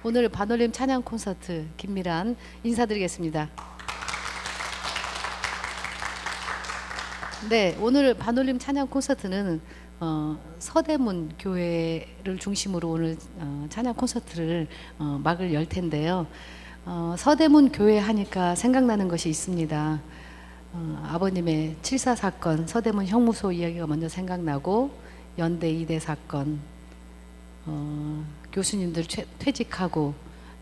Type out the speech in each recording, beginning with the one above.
오늘 반올림 찬양 콘서트 김미란 인사드리겠습니다. 네, 오늘 반올림 찬양 콘서트는 서대문 교회를 중심으로 오늘 찬양 콘서트를 막을 열 텐데요. 서대문 교회 하니까 생각나는 것이 있습니다. 아버님의 7.4 사건, 서대문 형무소 이야기가 먼저 생각나고, 연대 2대 사건, 교수님들 퇴직하고,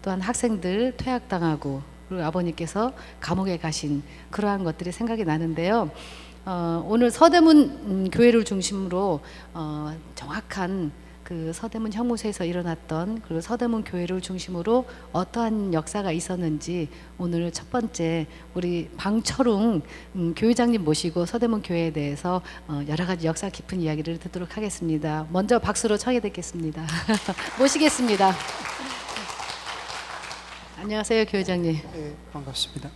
또한 학생들 퇴학당하고, 그리고 아버님께서 감옥에 가신 그러한 것들이 생각이 나는데요. 오늘 서대문 교회를 중심으로 정확한 그 서대문 형무소에서 일어났던, 그리고 서대문 교회를 중심으로 어떠한 역사가 있었는지 오늘 첫 번째 우리 방철웅 교회장님 모시고 서대문 교회에 대해서 여러 가지 역사 깊은 이야기를 듣도록 하겠습니다. 먼저 박수로 청해 듣겠습니다. 모시겠습니다. 안녕하세요, 교회장님. 네, 반갑습니다.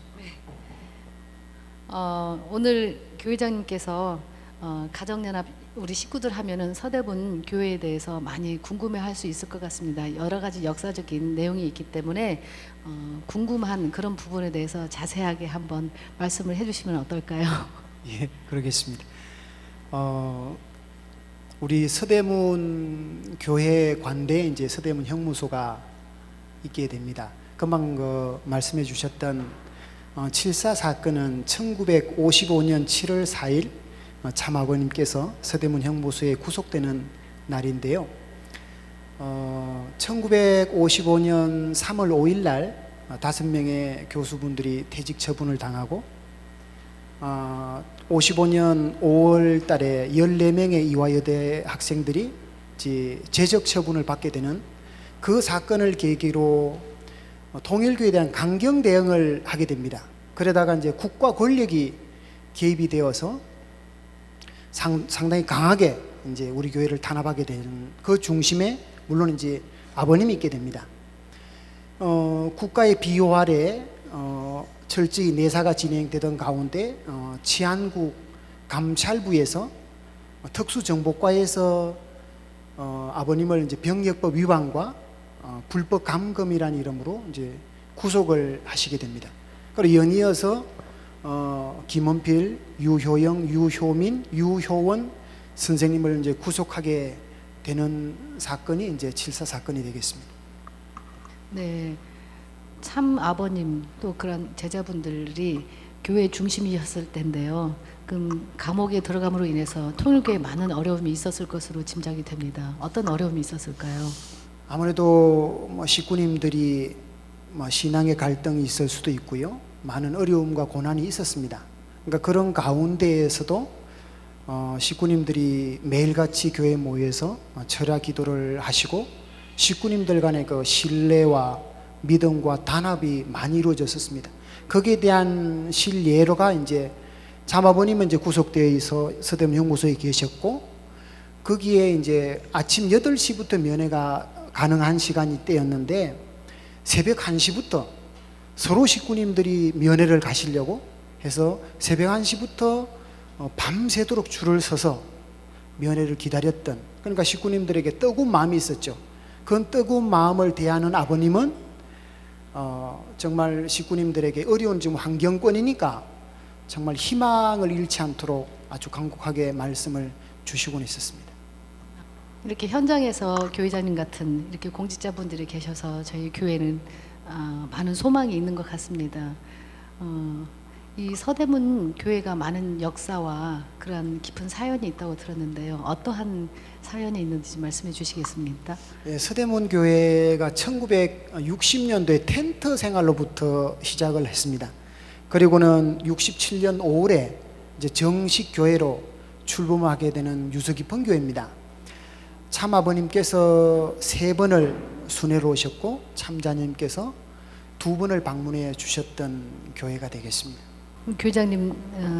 오늘 교회장님께서 가정연합 우리 식구들 하면은 서대문 교회에 대해서 많이 궁금해할 수 있을 것 같습니다. 여러 가지 역사적인 내용이 있기 때문에 궁금한 그런 부분에 대해서 자세하게 한번 말씀을 해주시면 어떨까요? 예, 그러겠습니다. 우리 서대문 교회 관대에 이제 서대문 형무소가 있게 됩니다. 금방 말씀해 주셨던 7.4 사건은 1955년 7월 4일 참아버님께서 서대문 형무소에 구속되는 날인데요. 1955년 3월 5일 날 5명의 교수분들이 퇴직 처분을 당하고 55년 5월 달에 14명의 이화여대 학생들이 제적 처분을 받게 되는 그 사건을 계기로 통일교에 대한 강경 대응을 하게 됩니다. 그러다가 이제 국가 권력이 개입이 되어서 상당히 강하게 이제 우리 교회를 탄압하게 되는 그 중심에 물론 이제 아버님이 있게 됩니다. 국가의 비호 아래 철저히 내사가 진행되던 가운데 치안국 감찰부에서 특수정보과에서 아버님을 이제 병역법 위반과 불법 감금이라는 이름으로 이제 구속을 하시게 됩니다. 그리고 연이어서 김원필, 유효영, 유효민, 유효원 선생님을 이제 구속하게 되는 사건이 이제 7.4 사건이 되겠습니다. 네, 참 아버님 또 그런 제자분들이 교회 중심이셨을 텐데요. 그럼 감옥에 들어감으로 인해서 통일교에 많은 어려움이 있었을 것으로 짐작이 됩니다. 어떤 어려움이 있었을까요? 아무래도 식구님들이 신앙의 갈등이 있을 수도 있고요. 많은 어려움과 고난이 있었습니다. 그러니까 그런 가운데에서도 식구님들이 매일같이 교회에 모여서 철야 기도를 하시고 식구님들 간의 그 신뢰와 믿음과 단합이 많이 이루어졌었습니다. 거기에 대한 실예로가 이제 참아버님은 이제 구속되어 있어 서대문 형무소에 계셨고 거기에 이제 아침 8시부터 면회가 가능한 시간이 때였는데 새벽 1시부터 서로 식구님들이 면회를 가시려고 해서 새벽 1시부터 밤새도록 줄을 서서 면회를 기다렸던, 그러니까 식구님들에게 뜨거운 마음이 있었죠. 그 뜨거운 마음을 대하는 아버님은 정말 식구님들에게 어려운 지금 환경권이니까 정말 희망을 잃지 않도록 아주 간곡하게 말씀을 주시곤 있었습니다. 이렇게 현장에서 교회장님 같은 이렇게 공직자분들이 계셔서 저희 교회는 많은 소망이 있는 것 같습니다. 이 서대문 교회가 많은 역사와 그런 깊은 사연이 있다고 들었는데요. 어떠한 사연이 있는지 말씀해 주시겠습니까? 네, 서대문 교회가 1960년도에 텐트 생활로부터 시작을 했습니다. 그리고는 67년 5월에 이제 정식 교회로 출범하게 되는 유서 깊은 교회입니다. 참아버님께서 3번을 순회로 오셨고 참자님께서 2번을 방문해 주셨던 교회가 되겠습니다. 교회장님,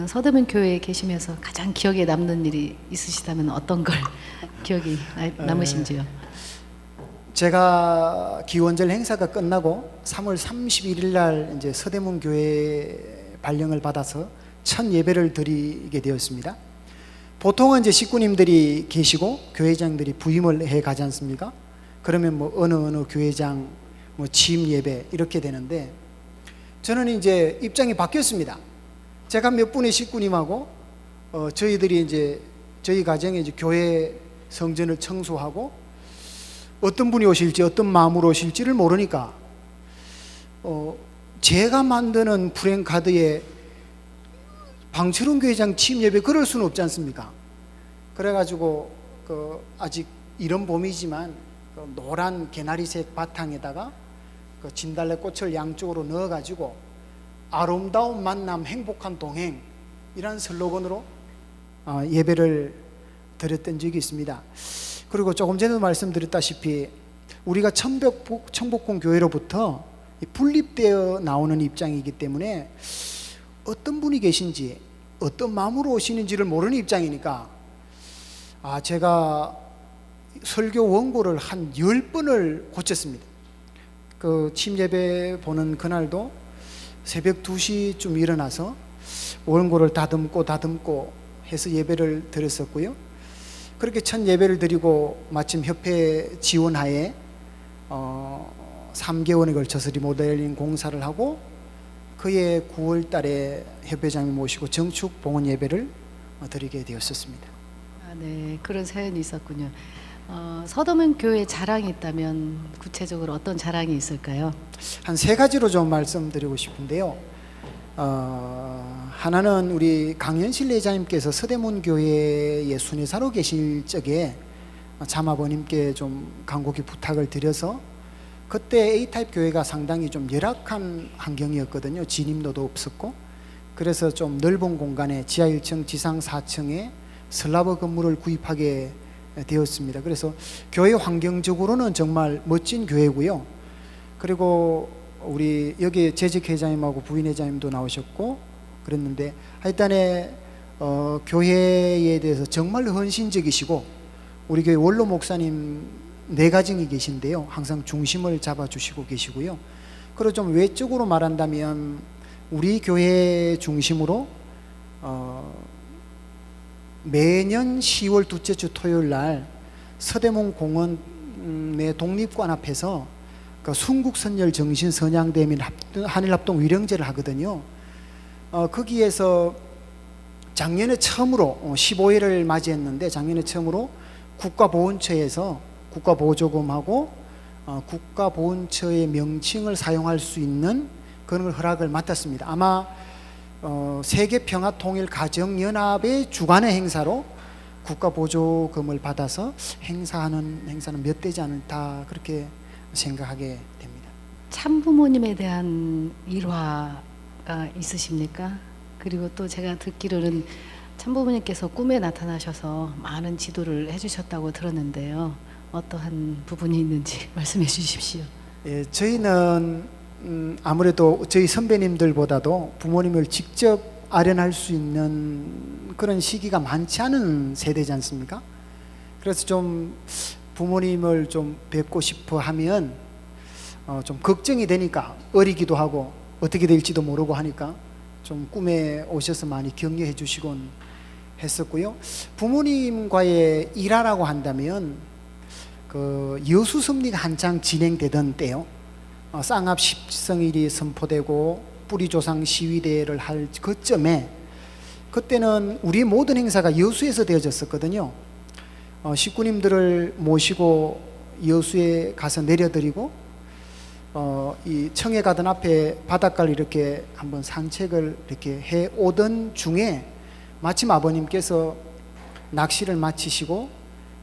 서대문 교회에 계시면서 가장 기억에 남는 일이 있으시다면 어떤 걸 기억이 남으신지요? 제가 기원절 행사가 끝나고 3월 31일 날 이제 서대문 교회에 발령을 받아서 첫 예배를 드리게 되었습니다. 보통은 이제 식구님들이 계시고 교회장들이 부임을 해 가지 않습니까? 그러면 뭐 어느 교회장 뭐 취임 예배 이렇게 되는데, 저는 이제 입장이 바뀌었습니다. 제가 몇 분의 식구님하고 저희들이 이제 저희 가정에 이제 교회 성전을 청소하고 어떤 분이 오실지 어떤 마음으로 오실지를 모르니까 제가 만드는 프랭카드에 방철훈 교회장 취임 예배 그럴 수는 없지 않습니까? 그래가지고 아직 이런 봄이지만 노란 개나리색 바탕에다가 진달래 꽃을 양쪽으로 넣어가지고 아름다운 만남 행복한 동행 이란 슬로건으로 예배를 드렸던 적이 있습니다. 그리고 조금 전에도 말씀드렸다시피 우리가 청복궁 교회로부터 분립되어 나오는 입장이기 때문에 어떤 분이 계신지 어떤 마음으로 오시는지를 모르는 입장이니까 제가 설교 원고를 한 10번을 고쳤습니다. 그 침예배 보는 그날도 새벽 2시쯤 일어나서 원고를 다듬고 해서 예배를 드렸었고요. 그렇게 첫 예배를 드리고 마침 협회 지원하에 3개월에 걸쳐서 리모델링 공사를 하고 그해 9월 달에 협회장님 모시고 정축 봉헌 예배를 드리게 되었었습니다. 네, 그런 사연이 있었군요. 서대문 교회 자랑이 있다면 구체적으로 어떤 자랑이 있을까요? 한 3가지로 좀 말씀드리고 싶은데요. 하나는 우리 강현실 회장님께서 서대문 교회의 순회사로 계실 적에 자마버님께 좀 간곡히 부탁을 드려서 그때 A타입 교회가 상당히 좀 열악한 환경이었거든요. 진입로도 없었고, 그래서 좀 넓은 공간에 지하 1층, 지상 4층에 슬라브 건물을 구입하게 되었습니다. 그래서 교회 환경적으로는 정말 멋진 교회고요. 그리고 우리 여기 재직 회장님하고 부인 회장님도 나오셨고 그랬는데, 하여튼에 교회에 대해서 정말 헌신적이시고, 우리 교회 원로 목사님 4가정이 계신데요, 항상 중심을 잡아주시고 계시고요. 그리고 좀 외적으로 말한다면 우리 교회 중심으로 매년 10월 둘째 주 토요일 날 서대문 공원의 독립관 앞에서 순국선열 정신 선양대 및 한일합동 위령제를 하거든요. 거기에서 작년에 처음으로 15회를 맞이했는데, 작년에 처음으로 국가보훈처에서 국가보조금하고 국가보훈처의 명칭을 사용할 수 있는 그런 허락을 맡았습니다. 아마 세계평화통일가정연합의 주관의 행사로 국가보조금을 받아서 행사는 몇 되지 않다, 그렇게 생각하게 됩니다. 참부모님에 대한 일화가 있으십니까? 그리고 또 제가 듣기로는 참부모님께서 꿈에 나타나셔서 많은 지도를 해주셨다고 들었는데요. 어떠한 부분이 있는지 말씀해 주십시오. 예, 저희는 아무래도 저희 선배님들보다도 부모님을 직접 아련할 수 있는 그런 시기가 많지 않은 세대지 않습니까? 그래서 좀 부모님을 좀 뵙고 싶어 하면 좀 걱정이 되니까, 어리기도 하고 어떻게 될지도 모르고 하니까 좀 꿈에 오셔서 많이 격려해 주시곤 했었고요. 부모님과의 일화라고 한다면 그 여수 섭리가 한창 진행되던 때요. 쌍합 십성일이 선포되고 뿌리조상 시위대회를 할 그쯤에, 그때는 우리 모든 행사가 여수에서 되어졌었거든요. 식구님들을 모시고 여수에 가서 내려드리고 이 청해가든 앞에 바닷가를 이렇게 한번 산책을 이렇게 해 오던 중에 마침 아버님께서 낚시를 마치시고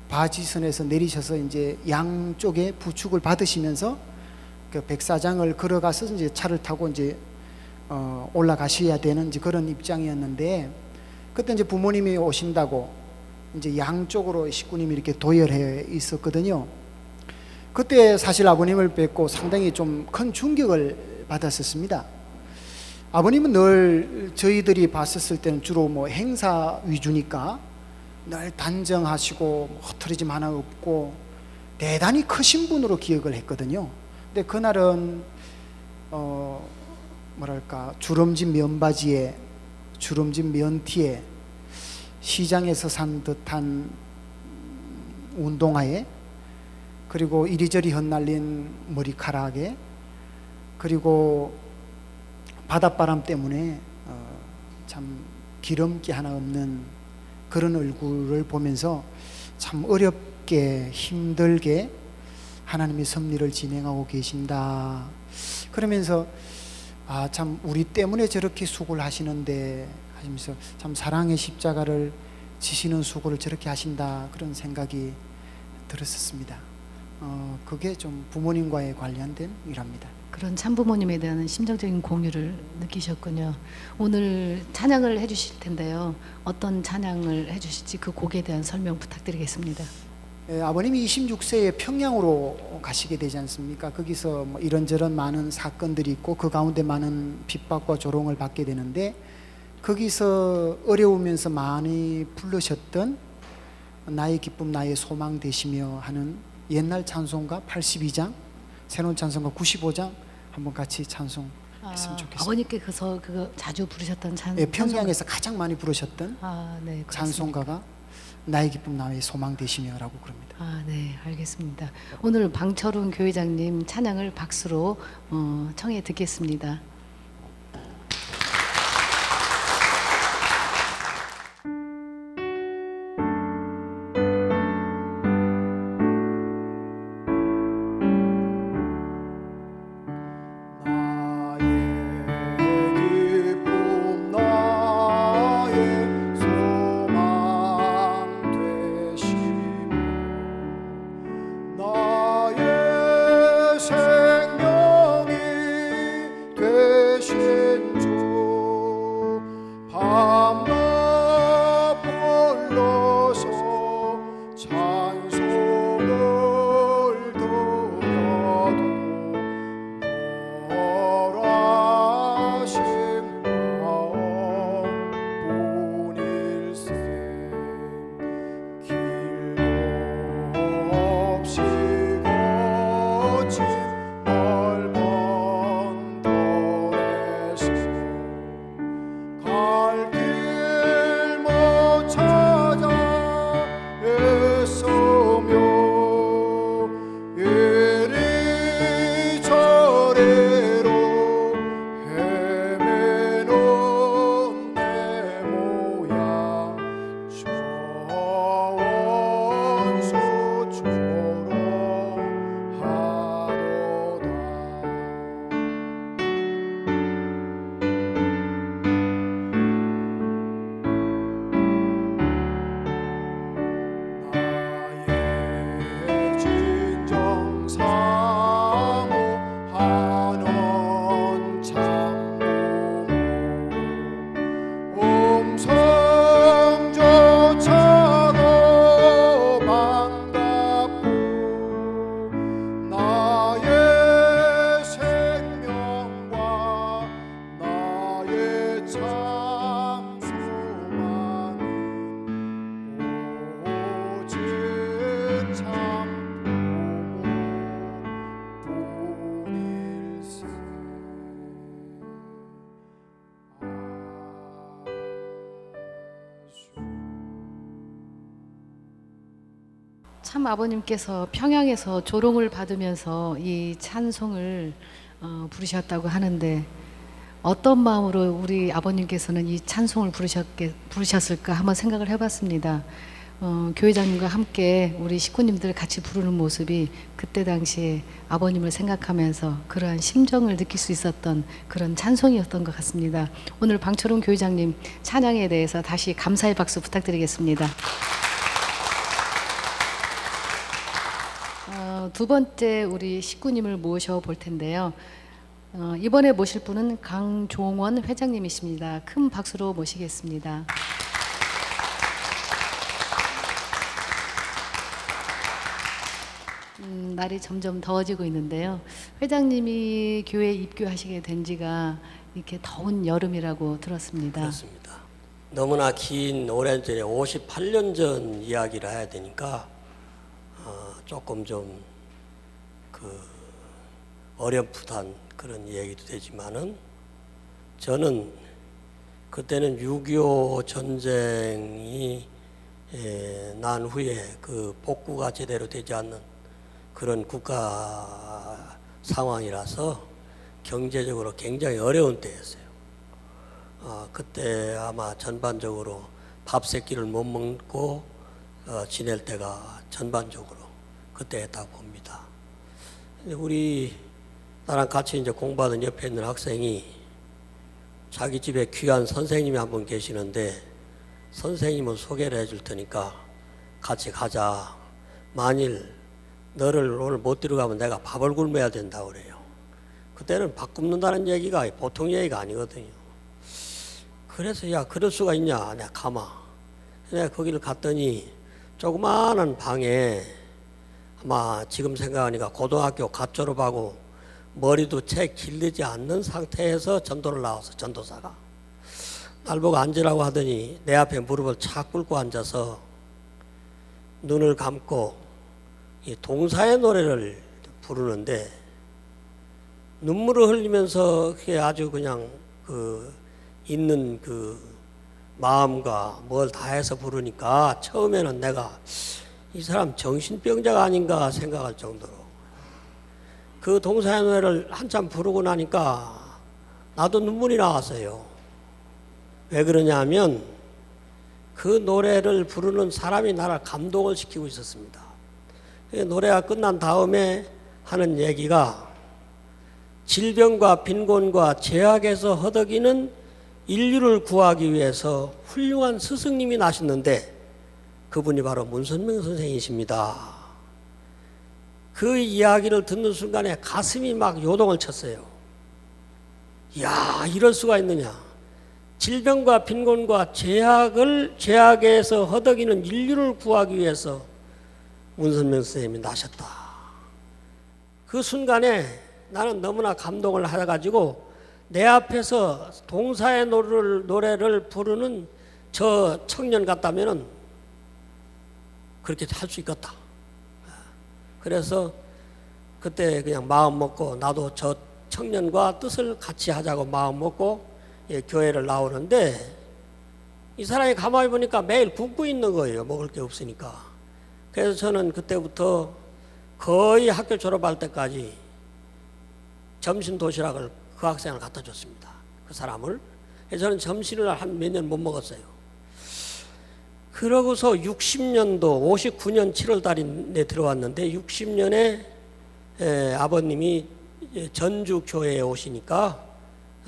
바지선에서 내리셔서 이제 양쪽에 부축을 받으시면서 그 백사장을 걸어가서 이제 차를 타고 이제 올라가셔야 되는 이제 그런 입장이었는데, 그때 이제 부모님이 오신다고 이제 양쪽으로 식구님이 이렇게 도열해 있었거든요. 그때 사실 아버님을 뵙고 상당히 좀 큰 충격을 받았었습니다. 아버님은 늘 저희들이 봤었을 때는 주로 뭐 행사 위주니까 늘 단정하시고 흐트러짐 하나 없고 대단히 크신 분으로 기억을 했거든요. 근데 그날은 뭐랄까 주름진 면바지에 주름진 면티에 시장에서 산 듯한 운동화에 그리고 이리저리 흩날린 머리카락에 그리고 바닷바람 때문에 참 기름기 하나 없는 그런 얼굴을 보면서 참 어렵게 힘들게 하나님의 섭리를 진행하고 계신다. 그러면서 참 우리 때문에 저렇게 수고를 하시는데 하시면서 참 사랑의 십자가를 지시는 수고를 저렇게 하신다, 그런 생각이 들었었습니다. 그게 좀 부모님과의 관련된 일합니다. 그런 참부모님에 대한 심정적인 공유를 느끼셨군요. 오늘 찬양을 해주실 텐데요. 어떤 찬양을 해주실지 그 곡에 대한 설명 부탁드리겠습니다. 아버님이 26세에 평양으로 가시게 되지 않습니까? 거기서 뭐 이런저런 많은 사건들이 있고 그 가운데 많은 핍박과 조롱을 받게 되는데 거기서 어려우면서 많이 부르셨던 나의 기쁨 나의 소망 되시며 하는 옛날 찬송가 82장, 새로운 찬송가 95장 한번 같이 찬송했으면 좋겠습니다. 아버님께 그거 자주 부르셨던 평양에서 가장 많이 부르셨던 네, 찬송가가 나의 기쁨 나의 소망 되시며라고 그럽니다. 네, 알겠습니다. 오늘 방철훈 교회장님 찬양을 박수로 청해 듣겠습니다. 참 아버님께서 평양에서 조롱을 받으면서 이 찬송을 부르셨다고 하는데 어떤 마음으로 우리 아버님께서는 이 찬송을 부르셨을까 한번 생각을 해봤습니다. 교회장님과 함께 우리 식구님들 같이 부르는 모습이 그때 당시에 아버님을 생각하면서 그러한 심정을 느낄 수 있었던 그런 찬송이었던 것 같습니다. 오늘 방철훈 교회장님 찬양에 대해서 다시 감사의 박수 부탁드리겠습니다. 두 번째 우리 식구님을 모셔볼 텐데요. 이번에 모실 분은 강종원 회장님이십니다. 큰 박수로 모시겠습니다. 날이 점점 더워지고 있는데요. 회장님이 교회에 입교하시게 된 지가 이렇게 더운 여름이라고 들었습니다. 그렇습니다. 너무나 긴 오래전에 58년 전 이야기를 해야 되니까 조금 좀 어렴풋한 그런 얘기도 되지만은 저는 그때는 6.25 전쟁이 난 후에 그 복구가 제대로 되지 않는 그런 국가 상황이라서 경제적으로 굉장히 어려운 때였어요. 그때 아마 전반적으로 밥 세 끼를 못 먹고 지낼 때가 전반적으로 그때였다고 봅니다. 근데 우리 나랑 같이 이제 공부하던 옆에 있는 학생이 자기 집에 귀한 선생님이 한 분 계시는데 선생님을 소개를 해줄 테니까 같이 가자. 만일 너를 오늘 못 데려가면 내가 밥을 굶어야 된다고 그래요. 그때는 밥 굶는다는 얘기가 보통 얘기가 아니거든요. 그래서 야 그럴 수가 있냐. 내가 가마. 내가 거기를 갔더니 조그마한 방에 아마 지금 생각하니까 고등학교 갓 졸업하고 머리도 채 길르지 않는 상태에서 전도를 나와서 전도사가 날 보고 앉으라고 하더니 내 앞에 무릎을 착 꿇고 앉아서 눈을 감고 이 동사의 노래를 부르는데 눈물을 흘리면서 그게 아주 그냥 그 있는 그 마음과 뭘 다해서 부르니까 처음에는 내가 이 사람 정신병자가 아닌가 생각할 정도로 그 동사의 노래를 한참 부르고 나니까 나도 눈물이 나왔어요. 왜 그러냐면 그 노래를 부르는 사람이 나를 감동을 시키고 있었습니다. 노래가 끝난 다음에 하는 얘기가 질병과 빈곤과 죄악에서 허덕이는 인류를 구하기 위해서 훌륭한 스승님이 나셨는데 그분이 바로 문선명 선생이십니다. 그 이야기를 듣는 순간에 가슴이 막 요동을 쳤어요. 이야, 이럴 수가 있느냐. 질병과 빈곤과 죄악에서 허덕이는 인류를 구하기 위해서 문선명 선생님이 나셨다. 그 순간에 나는 너무나 감동을 해가지고 내 앞에서 동사의 노래를 부르는 저 청년 같다면은 그렇게 할 수 있겠다. 그래서 그때 그냥 마음 먹고 나도 저 청년과 뜻을 같이 하자고 마음 먹고 교회를 나오는데 이 사람이 가만히 보니까 매일 굶고 있는 거예요. 먹을 게 없으니까. 그래서 저는 그때부터 거의 학교 졸업할 때까지 점심 도시락을 그 학생을 갖다 줬습니다. 그 사람을. 그래서 저는 점심을 한 몇 년 못 먹었어요. 그러고서 60년도 59년 7월 달에 들어왔는데 60년에 아버님이 전주 교회에 오시니까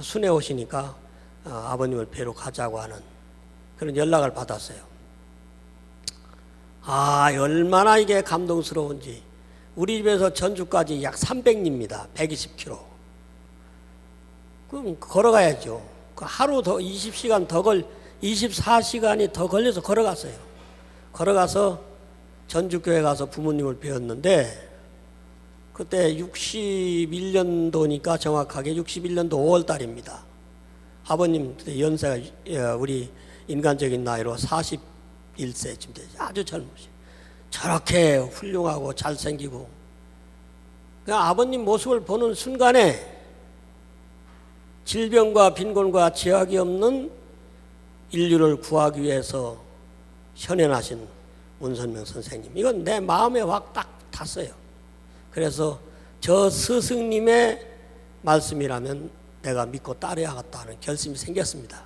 순회 오시니까 아버님을 뵈러 가자고 하는 그런 연락을 받았어요. 아, 얼마나 이게 감동스러운지. 우리 집에서 전주까지 약 300리입니다. 120km. 그럼 걸어가야죠. 하루 더 24시간이 더 걸려서 걸어갔어요. 걸어가서 전주교회 가서 부모님을 뵈었는데 그때 61년도니까 정확하게 61년도 5월 달입니다. 아버님 연세가 우리 인간적인 나이로 41세쯤 되죠. 아주 젊으시. 저렇게 훌륭하고 잘생기고 그냥 아버님 모습을 보는 순간에 질병과 빈곤과 죄악이 없는 인류를 구하기 위해서 현현하신 문선명 선생님. 이건 내 마음에 확 딱 탔어요. 그래서 저 스승님의 말씀이라면 내가 믿고 따라야겠다는 결심이 생겼습니다.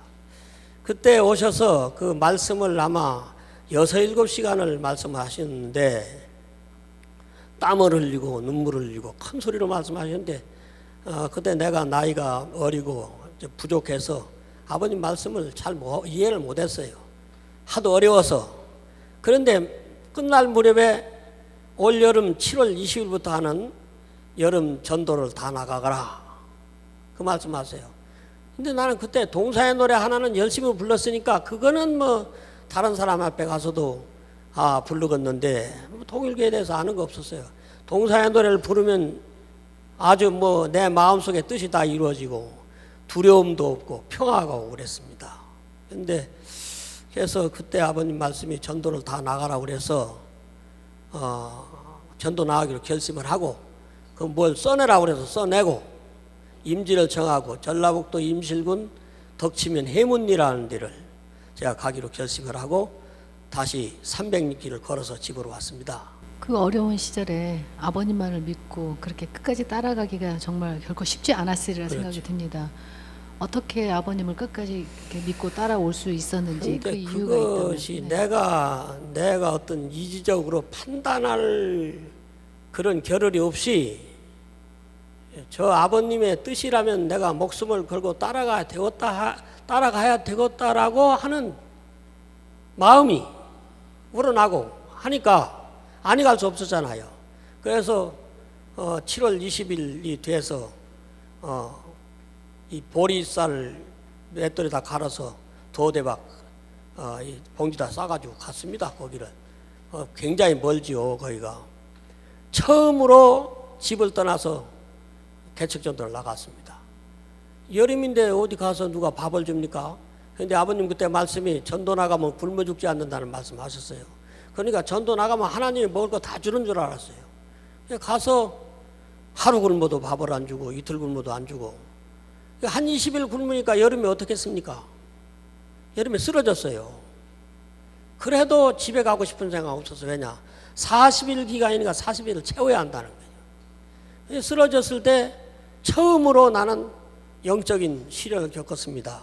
그때 오셔서 그 말씀을 아마 6, 7시간을 말씀하셨는데 땀을 흘리고 눈물을 흘리고 큰 소리로 말씀하셨는데 그때 내가 나이가 어리고 부족해서 아버님 말씀을 잘 이해를 못했어요. 하도 어려워서. 그런데 끝날 무렵에 올여름 7월 20일부터 하는 여름 전도를 다 나가거라. 그 말씀하세요. 근데 나는 그때 동사의 노래 하나는 열심히 불렀으니까 그거는 뭐 다른 사람 앞에 가서도 부르겠는데 통일교에 대해서 아는 거 없었어요. 동사의 노래를 부르면 아주 뭐 내 마음속에 뜻이 다 이루어지고 두려움도 없고 평화가 오고 그랬습니다. 근데 그래서 그때 아버님 말씀이 전도를 다 나가라고 그래서 전도 나가기로 결심을 하고 그 뭘 써내라고 그래서 써내고 임지를 정하고 전라북도 임실군 덕치면 해문리라는 데를 제가 가기로 결심을 하고 다시 300리길을 걸어서 집으로 왔습니다. 그 어려운 시절에 아버님만을 믿고 그렇게 끝까지 따라가기가 정말 결코 쉽지 않았으리라 생각이 듭니다. 어떻게 아버님을 끝까지 이렇게 믿고 따라올 수 있었는지 그 근데 이유가 있다면. 그것이 내가 어떤 이지적으로 판단할 그런 겨를이 없이 저 아버님의 뜻이라면 내가 목숨을 걸고 따라가야 되겠다라고 하는 마음이 우러나고 하니까 아니 갈 수 없었잖아요. 그래서 7월 20일이 돼서 이 보리쌀 맷돌에다 갈아서 도대박 이 봉지다 싸가지고 갔습니다. 거기를 굉장히 멀지요. 거기가 처음으로 집을 떠나서 개척전도를 나갔습니다. 여름인데 어디 가서 누가 밥을 줍니까? 그런데 아버님 그때 말씀이 전도 나가면 굶어 죽지 않는다는 말씀하셨어요. 그러니까 전도 나가면 하나님이 먹을 거 다 주는 줄 알았어요. 가서 하루 굶어도 밥을 안 주고 이틀 굶어도 안 주고 한 20일 굶으니까 여름에 어떻겠습니까? 여름에 쓰러졌어요. 그래도 집에 가고 싶은 생각 없었어요. 왜냐? 40일 기간이니까 40일을 채워야 한다는 거예요. 쓰러졌을 때 처음으로 나는 영적인 시련을 겪었습니다.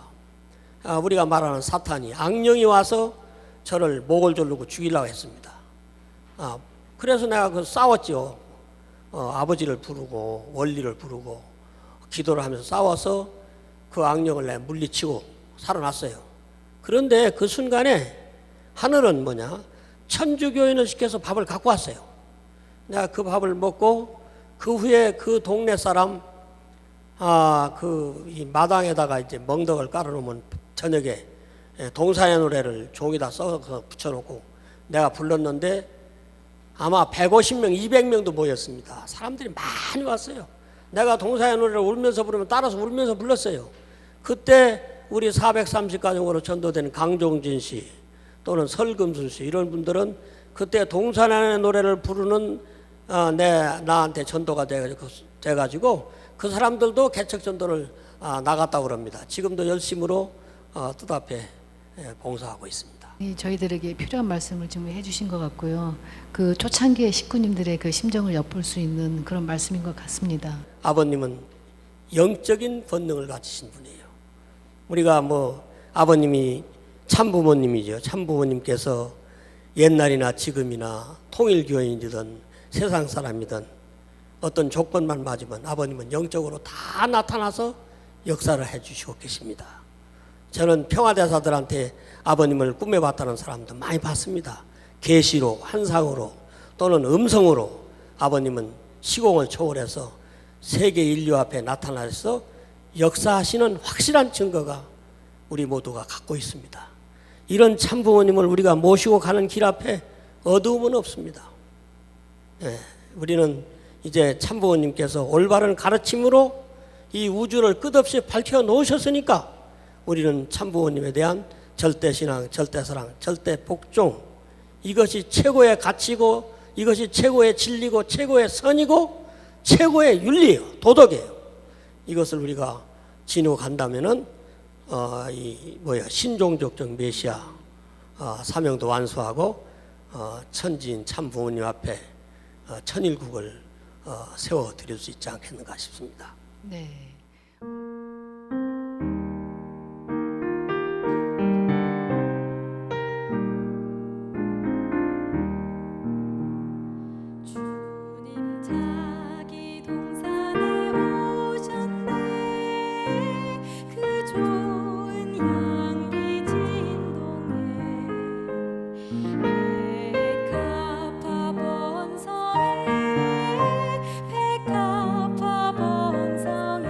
우리가 말하는 사탄이 악령이 와서 저를 목을 조르고 죽이려고 했습니다. 그래서 내가 그 싸웠죠. 아버지를 부르고 원리를 부르고 기도를 하면서 싸워서 그 악령을 내가 물리치고 살아났어요. 그런데 그 순간에 하늘은 뭐냐? 천주교인을 시켜서 밥을 갖고 왔어요. 내가 그 밥을 먹고 그 후에 그 동네 사람 이 마당에다가 이제 멍덕을 깔아놓으면 저녁에 동산의 노래를 종이다 써서 붙여놓고 내가 불렀는데 아마 150명, 200명도 모였습니다. 사람들이 많이 왔어요. 내가 동산의 노래를 울면서 부르면 따라서 울면서 불렀어요. 그때 우리 430가정으로 전도된 강종진 씨 또는 설금순 씨 이런 분들은 그때 동산의 노래를 부르는 나한테 전도가 돼가지고 그 사람들도 개척 전도를 나갔다고 그럽니다. 지금도 열심으로 뜻앞에 봉사하고 있습니다. 저희들에게 필요한 말씀을 지금 해주신 것 같고요. 그 초창기의 식구님들의 그 심정을 엿볼 수 있는 그런 말씀인 것 같습니다. 아버님은 영적인 본능을 가지신 분이에요. 우리가 아버님이 참부모님이죠. 참부모님께서 옛날이나 지금이나 통일교인이든 세상 사람이든 어떤 조건만 맞으면 아버님은 영적으로 다 나타나서 역사를 해주시고 계십니다. 저는 평화대사들한테 아버님을 꿈에 봤다는 사람도 많이 봤습니다. 계시로, 환상으로 또는 음성으로 아버님은 시공을 초월해서 세계 인류 앞에 나타나서 역사하시는 확실한 증거가 우리 모두가 갖고 있습니다. 이런 참부모님을 우리가 모시고 가는 길 앞에 어두움은 없습니다. 우리는 이제 참부모님께서 올바른 가르침으로 이 우주를 끝없이 밝혀 놓으셨으니까 우리는 참부모님에 대한 절대신앙, 절대사랑, 절대복종 이것이 최고의 가치고 이것이 최고의 진리고 최고의 선이고 최고의 윤리예요. 도덕이에요. 이것을 우리가 지니고 간다면은 신종족적 메시아 사명도 완수하고 천지인 참부모님 앞에 천일국을 세워드릴 수 있지 않겠는가 싶습니다. 네. 주님 자기 동산에 오셨네 그 좋은 향기 진동에 백합화 번성에 백합화 번성에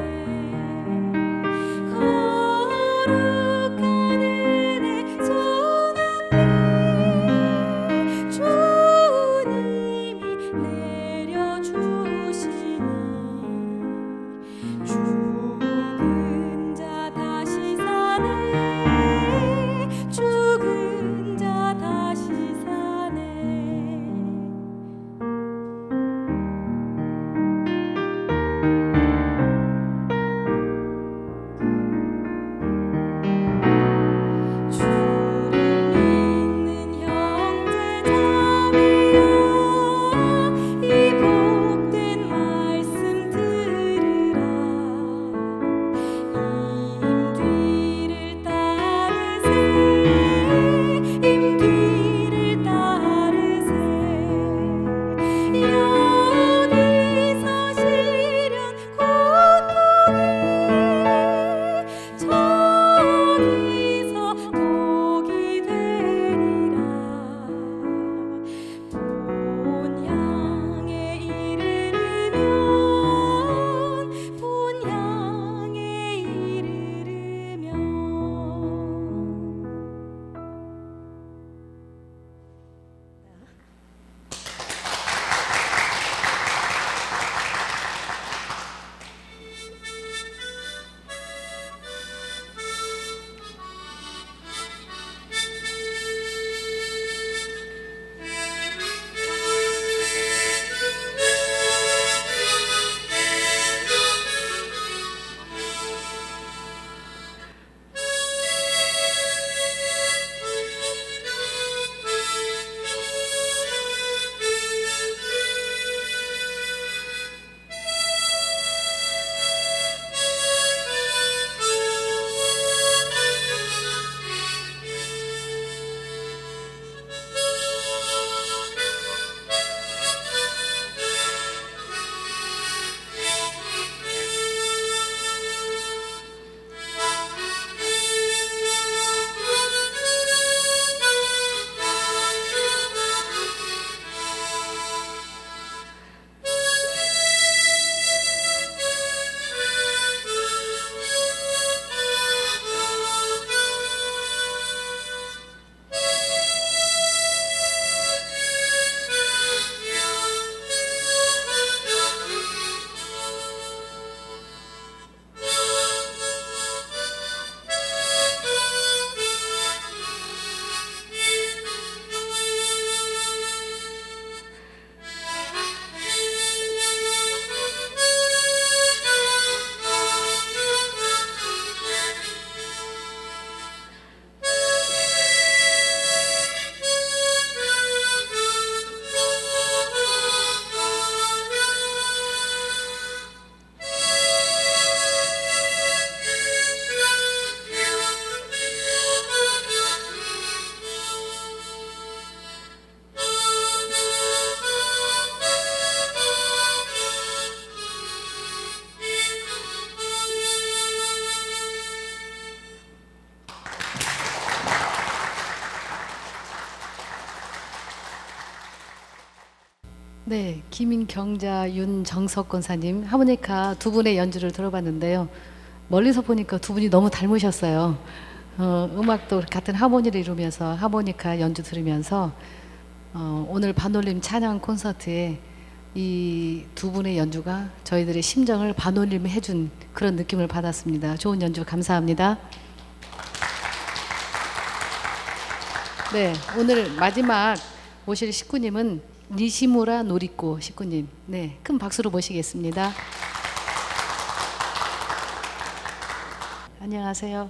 네, 김경자, 윤정석 권사님 하모니카 두 분의 연주를 들어봤는데요. 멀리서 보니까 두 분이 너무 닮으셨어요. 음악도 같은 하모니를 이루면서 하모니카 연주 들으면서 오늘 반올림 찬양 콘서트에 이 두 분의 연주가 저희들의 심정을 반올림해준 그런 느낌을 받았습니다. 좋은 연주 감사합니다. 네, 오늘 마지막 모실 식구님은 니시무라 노리코 식구님. 네, 큰 박수로 모시겠습니다. 안녕하세요.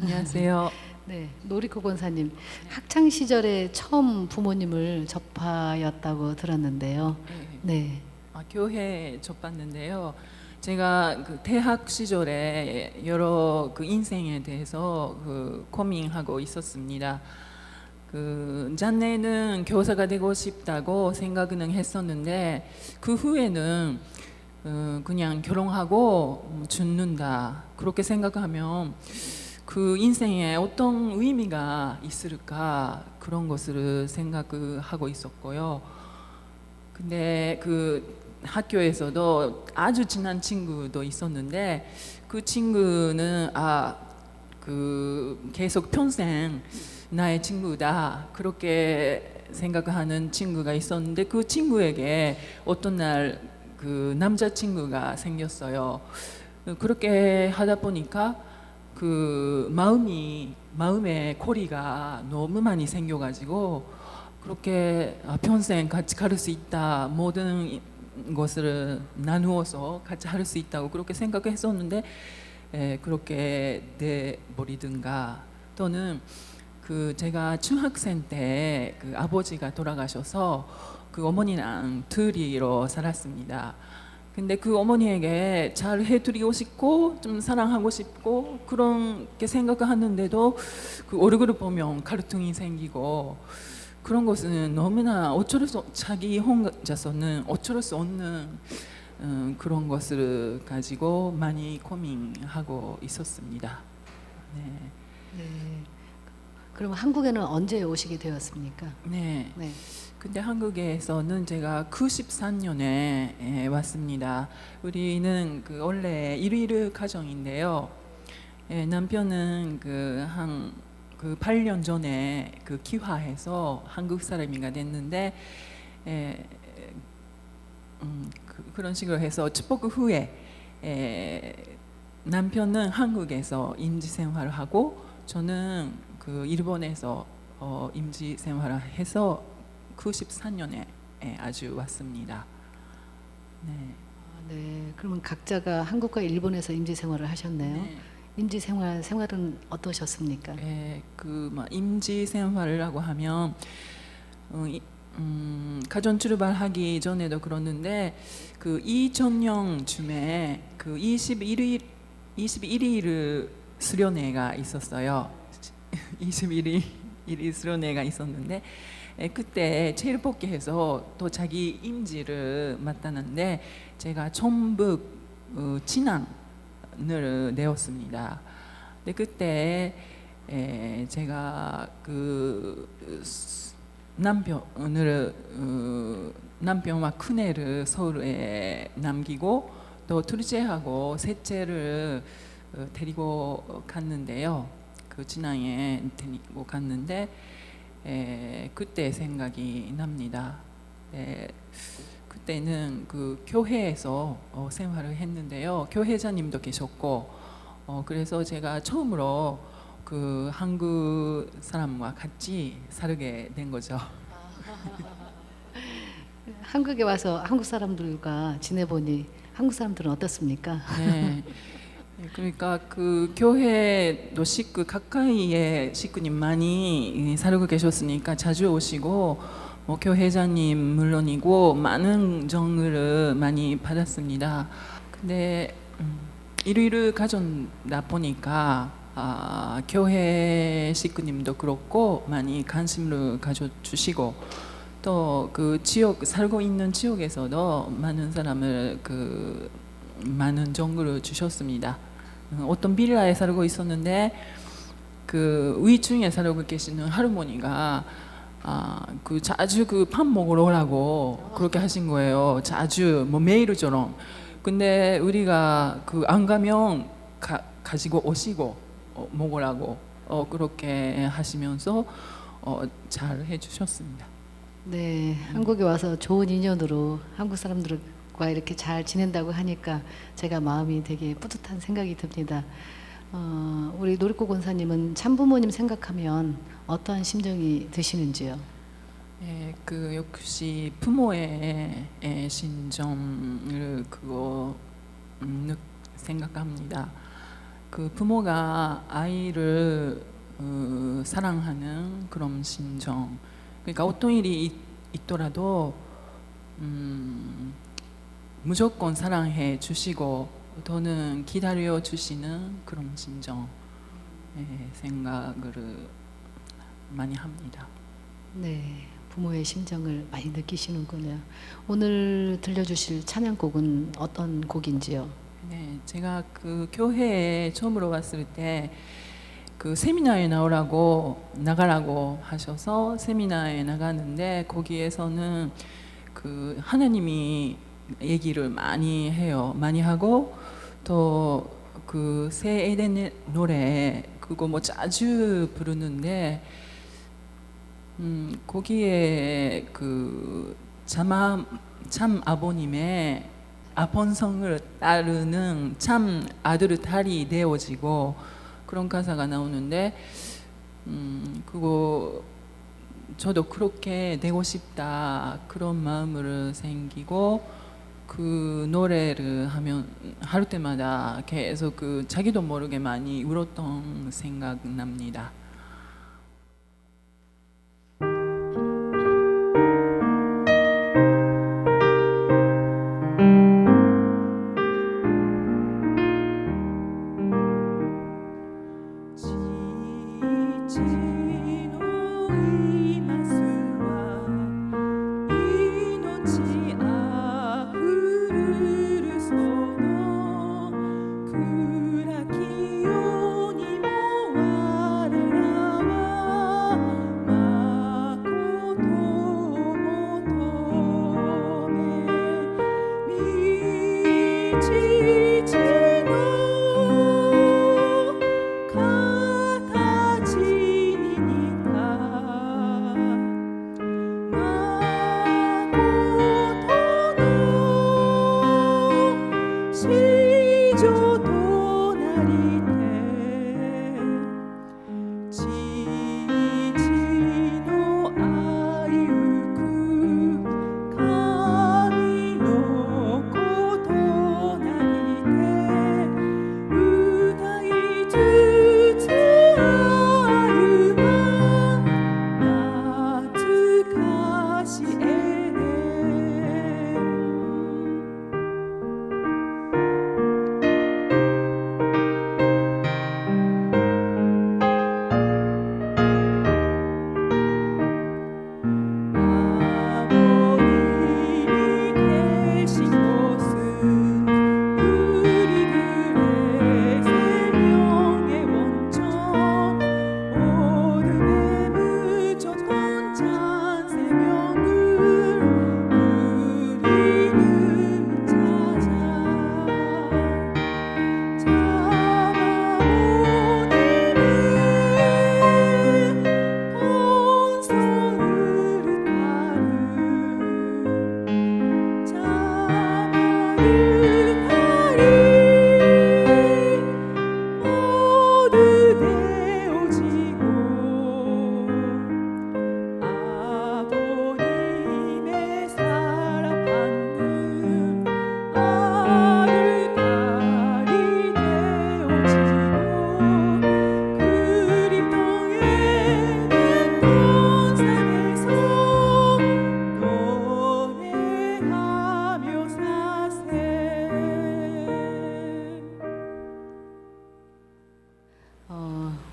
안녕하세요. 네, 노리코 권사님. 학창 시절에 처음 부모님을 접하였다고 들었는데요. 네. 교회 접봤는데요. 제가 그 대학 시절에 여러 그 인생에 대해서 그 고민하고 있었습니다. 그 전에는 교사가 되고 싶다고 생각은 했었는데 그 후에는 그냥 결혼하고 죽는다 그렇게 생각하면 그 인생에 어떤 의미가 있을까 그런 것을 생각하고 있었고요. 근데 그 학교에서도 아주 친한 친구도 있었는데 그 친구는 그 계속 평생 나의 친구다 그렇게 생각하는 친구가 있었는데 그 친구에게 어떤 날 그 남자친구가 생겼어요. 그렇게 하다 보니까 그 마음에 고리가 너무 많이 생겨가지고 그렇게 평생 같이 갈 수 있다 모든 것을 나누어서 같이 할 수 있다고 그렇게 생각했었는데 그렇게 돼 버리든가 또는 그 제가 중학생 때 그 아버지가 돌아가셔서 그 어머니랑 둘이로 살았습니다. 근데 그 어머니에게 잘 해드리고 싶고 좀 사랑하고 싶고 그렇게 생각하는데도 그 얼굴을 보면 갈등이 생기고 그런 것은 너무나 자기 혼자서는 어쩔 수 없는 그런 것을 가지고 많이 고민하고 있었습니다. 네. 네. 그럼 한국에는 언제 오시게 되었습니까? 네. 네. 근데 한국에서는 제가 93년에 왔습니다. 우리는 그 원래 일일 가정인데요. 남편은 한 8년 전에 그 귀화해서 한국 사람이가 됐는데 그런 식으로 해서 축복 후에 남편은 한국에서 임시 생활을 하고 저는 그 일본에서 임시 생활을 해서 94년에 아주 왔습니다. 네. 네. 그러면 각자가 한국과 일본에서 임시 생활을 하셨네요. 네. 임시 생활은 어떠셨습니까? 그 임시 생활이라고 하면 가정 출발하기 전에도 그러는데 그 2000년쯤에 그 21일 수련회가 있었어요. 21일 수련회가 있었는데 그때 체일복귀해서 또 자기 임지를 맡았는데 제가 전북 진안을 내었습니다. 근데 그때 제가 그 남편과 큰애를 서울에 남기고 또 둘째하고 셋째를 데리고 갔는데요. 그 진앙에 데리고 갔는데 그때 생각이 납니다. 그때는 그 교회에서 생활을 했는데요. 교회자님도 계셨고 그래서 제가 처음으로 그 한국 사람과 같이 살게 된 거죠. 한국에 와서 한국 사람들과 지내보니 한국 사람들은 어떻습니까? 네. 그러니까 그 교회도 식구 가까이에 식구님 많이 살고 계셨으니까 자주 오시고 교회자님 물론이고 많은 정을 많이 받았습니다. 근데 일위를 가졌다 보니까 교회 식구님도 그렇고 많이 관심을 가져주시고 또 그 지역 살고 있는 지역에서도 많은 사람을 그 많은 정보를 주셨습니다. 어떤 빌라에 살고 있었는데 그 위층에 살고 계시는 할머니가 그 자주 그 밥 먹으러 오라고 그렇게 하신 거예요. 자주 뭐 매일처럼. 근데 우리가 그 안 가면 가지고 오시고 먹으라고 그렇게 하시면서 잘 해주셨습니다. 네, 한국에 와서 좋은 인연으로 한국 사람들과 이렇게 잘 지낸다고 하니까 제가 마음이 되게 뿌듯한 생각이 듭니다. 우리 노리코 권사님은 참부모님 생각하면 어떠한 심정이 드시는지요? 예, 그 역시 부모의 심정을 그거 생각합니다. 그 부모가 아이를 사랑하는 그런 심정. 그러니까 어떤 일이 있더라도 무조건 사랑해 주시고 또는 기다려 주시는 그런 심정 생각을 많이 합니다. 네, 부모의 심정을 많이 느끼시는군요. 오늘 들려주실 찬양곡은 어떤 곡인지요? 네, 제가 그 교회에 처음으로 왔을 때 그 세미나에 나가라고 하셔서 세미나에 나가는데 거기에서는 그 하나님이 얘기를 많이 해요. 많이 하고 또 그 새 에덴의 노래 그거 뭐 자주 부르는데 거기에 그 참 아버님의 아본성을 따르는 참 아들 딸이 되어지고 그런 가사가 나오는데 그거 저도 그렇게 되고 싶다 그런 마음으로 생기고 그 노래를 할 때마다 계속 그 자기도 모르게 많이 울었던 생각 납니다.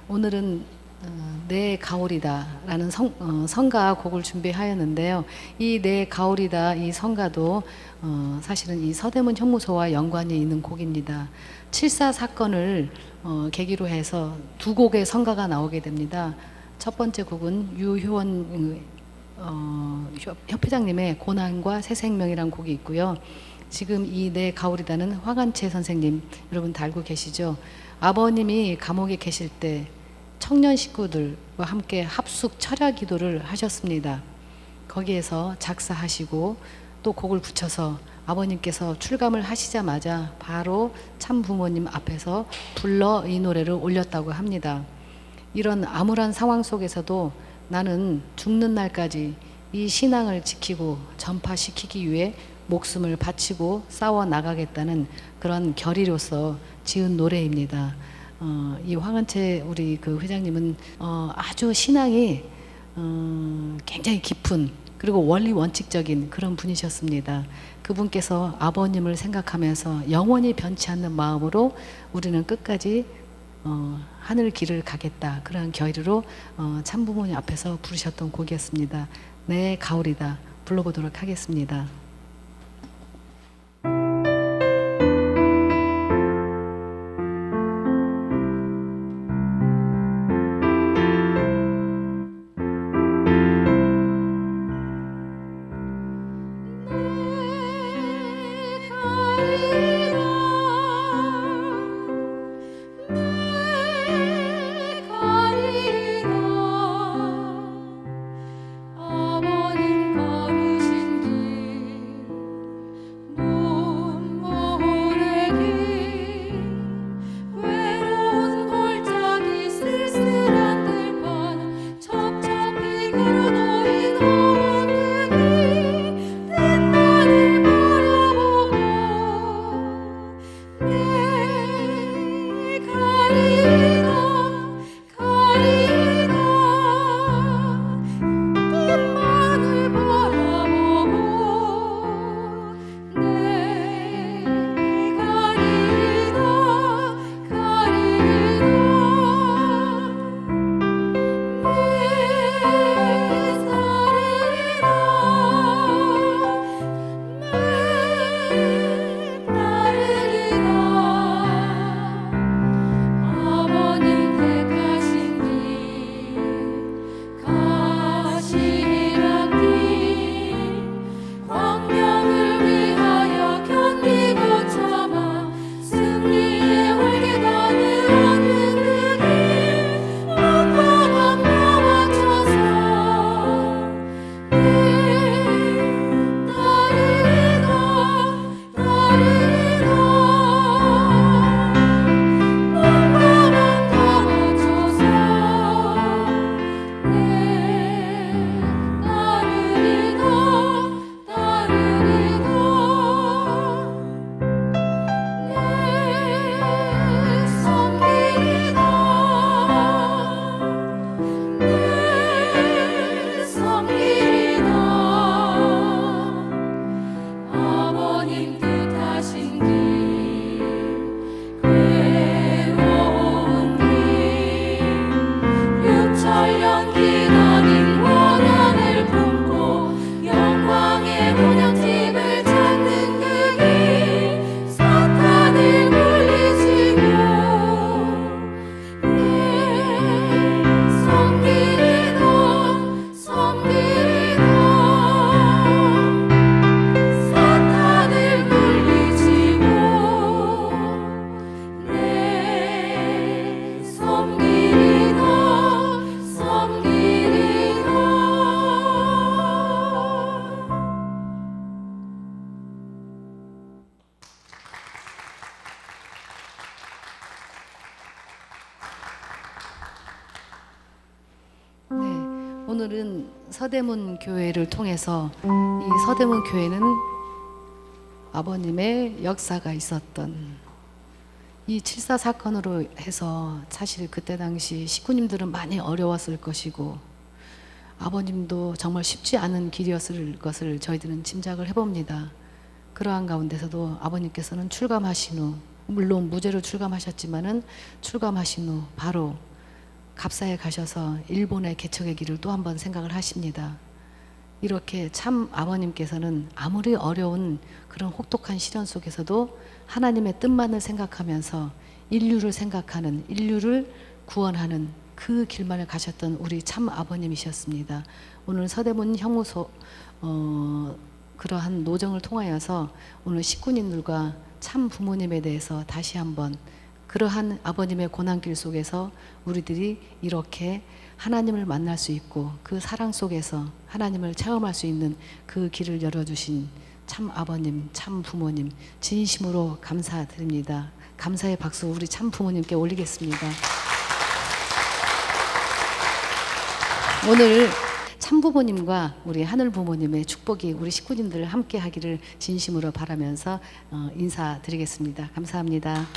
오늘은 내 가오리다라는 성가 곡을 준비하였는데요. 이 내 가오리다 이 성가도 사실은 이 서대문 형무소와 연관이 있는 곡입니다. 7.4 사건을 계기로 해서 두 곡의 성가가 나오게 됩니다. 첫 번째 곡은 유효원 협회장님의 고난과 새 생명이란 곡이 있고요. 지금 이 내 가오리다는 황한채 선생님 여러분 다 알고 계시죠? 아버님이 감옥에 계실 때 청년 식구들과 함께 합숙 철야 기도를 하셨습니다. 거기에서 작사하시고 또 곡을 붙여서 아버님께서 출감을 하시자마자 바로 참 부모님 앞에서 불러 이 노래를 올렸다고 합니다. 이런 암울한 상황 속에서도 나는 죽는 날까지 이 신앙을 지키고 전파시키기 위해 목숨을 바치고 싸워 나가겠다는 그런 결의로서 지은 노래입니다. 이 황한채 우리 그 회장님은 아주 신앙이 굉장히 깊은 그리고 원리 원칙적인 그런 분이셨습니다. 그분께서 아버님을 생각하면서 영원히 변치 않는 마음으로 우리는 끝까지 하늘 길을 가겠다 그런 결의로 참부모님 앞에서 부르셨던 곡이었습니다. 내 가오리다 불러보도록 하겠습니다. 아버님 걸으신 길 눈물의 길 외로운 골짜기 쓸쓸한 들판 첩첩히 걸어놓인 험한 뒷만을 바라보고 내 가리다 가리다 뒷만을 바라보고 내 가리다 아버님 택하신 길 가시란 길 광명을 위하여 견디고 참아 승리의 월계관을 얻는 그길 온마음 나와줘서 따르리라 따르리라 온마음 나와줘서 따르리라 따르리라 내 섬기리라 아버님 뜻하신 길 괴로운 길 6천년 기나긴 원한을 품고 영광의 본향집을 찾는 그길 사탄을 물리치고 섬기리라 섬기리라 사탄을 물리치고 섬기리라 섬기리라 네, 오늘은 서대문 교회를 통해서 이 서대문 교회는 아버님의 역사가 있었던 이 7.4 사건으로 해서 사실 그때 당시 식구님들은 많이 어려웠을 것이고 아버님도 정말 쉽지 않은 길이었을 것을 저희들은 짐작을 해봅니다. 그러한 가운데서도 아버님께서는 출감하신 후 물론 무죄로 출감하셨지만은 출감하신 후 바로 갑사에 가셔서 일본의 개척의 길을 또 한 번 생각을 하십니다. 이렇게 참 아버님께서는 아무리 어려운 그런 혹독한 시련 속에서도 하나님의 뜻만을 생각하면서 인류를 생각하는, 인류를 구원하는 그 길만을 가셨던 우리 참 아버님이셨습니다. 오늘 서대문 형무소 그러한 노정을 통하여서 오늘 식구님들과 참 부모님에 대해서 다시 한번 그러한 아버님의 고난길 속에서 우리들이 이렇게 하나님을 만날 수 있고 그 사랑 속에서 하나님을 체험할 수 있는 그 길을 열어주신 참 아버님, 참 부모님 진심으로 감사드립니다. 감사의 박수 우리 참 부모님께 올리겠습니다. 오늘 참 부모님과 우리 하늘 부모님의 축복이 우리 식구님들 함께 하기를 진심으로 바라면서 인사드리겠습니다. 감사합니다.